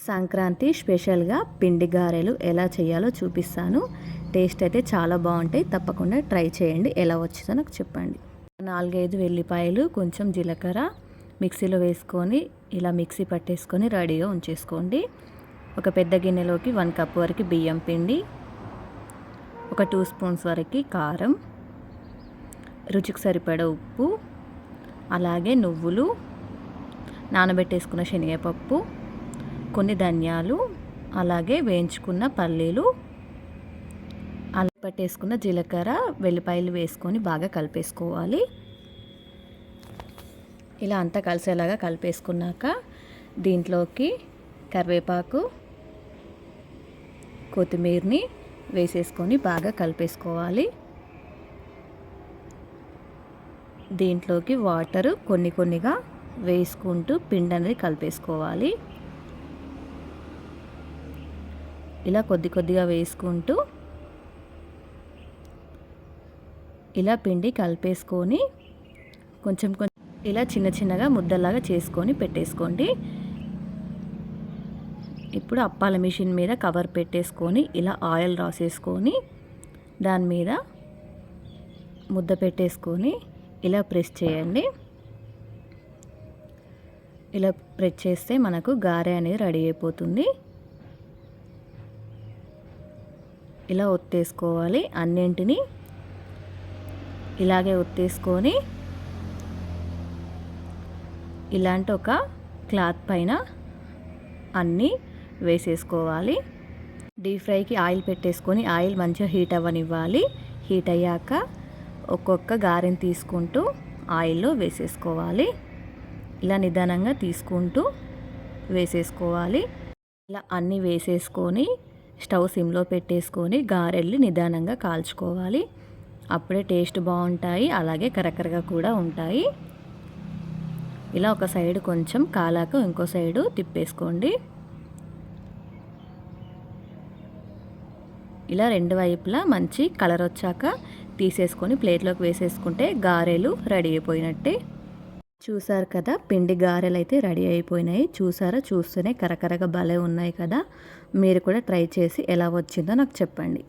సంక్రాంతి స్పెషల్గా పిండి గారెలు ఎలా చేయాలో చూపిస్తాను. టేస్ట్ అయితే చాలా బాగుంటాయి. తప్పకుండా ట్రై చేయండి. ఎలా వచ్చిందో నాకు చెప్పండి. 4-5 వెల్లిపాయలు, కొంచెం జీలకర్ర మిక్సీలో వేసుకొని ఇలా మిక్సీ పట్టేసుకొని రెడీగా ఉంచేసుకోండి. ఒక పెద్ద గిన్నెలోకి 1 కప్ వరకు బియ్యం పిండి, ఒక 2 స్పూన్స్ వరకు కారం, రుచికి సరిపడా ఉప్పు, అలాగే నువ్వులు, నానబెట్టేసుకున్న శనగపప్పు, కొన్ని ధనియాలు, అలాగే వేయించుకున్న పల్లీలు, అలా పట్టేసుకున్న జీలకర్ర, వెల్లిపాయలు వేసుకొని బాగా కలిపేసుకోవాలి. ఇలా అంతా కలిసేలాగా కలిపేసుకున్నాక దీంట్లోకి కరివేపాకు, కొత్తిమీరని వేసేసుకొని బాగా కలిపేసుకోవాలి. దీంట్లోకి వాటర్ కొన్ని కొన్నిగా వేసుకుంటూ పిండి అనేది కలిపేసుకోవాలి. ఇలా కొద్ది కొద్దిగా వేసుకుంటూ ఇలా పిండి కలిపేసుకొని కొంచెం ఇలా చిన్న చిన్నగా ముద్దలాగా చేసుకొని పెట్టేసుకోండి. ఇప్పుడు అప్పాల మిషన్ మీద కవర్ పెట్టేసుకొని ఇలా ఆయిల్ రాసేసుకొని దాని మీద ముద్ద పెట్టేసుకొని ఇలా ప్రెస్ చేయండి. ఇలా ప్రెస్ చేస్తే మనకు గారె అనేది రెడీ అయిపోతుంది. ఇలా ఒత్తేసుకోవాలి. అన్నింటినీ ఇలాగే ఒత్తేసుకొని ఇలాంటి ఒక క్లాత్ పైన అన్నీ వేసేసుకోవాలి. డీప్ ఫ్రైకి ఆయిల్ పెట్టేసుకొని ఆయిల్ మంచిగా హీట్ అవ్వనివ్వాలి. హీట్ అయ్యాక ఒక్కొక్క గారెని తీసుకుంటూ ఆయిల్లో వేసేసుకోవాలి. ఇలా నిదానంగా తీసుకుంటూ వేసేసుకోవాలి. ఇలా అన్నీ వేసేసుకొని స్టవ్ సిమ్లో పెట్టేసుకొని గారెల్ని నిదానంగా కాల్చుకోవాలి. అప్పుడే టేస్ట్ బాగుంటాయి, అలాగే కరకరగా కూడా ఉంటాయి. ఇలా ఒక సైడ్ కొంచెం కాలాక ఇంకో సైడు తిప్పేసుకోండి. ఇలా రెండు వైపులా మంచి కలర్ వచ్చాక తీసేసుకొని ప్లేట్లోకి వేసేసుకుంటే గారెలు రెడీ అయిపోయినట్టే. చూసారు కదా, పిండి గారెలు అయితే రెడీ అయిపోయినాయి. చూసారా, చూస్తూనే కరకరగా భలే ఉన్నాయి కదా. మీరు కూడా ట్రై చేసి ఎలా వచ్చిందో నాకు చెప్పండి.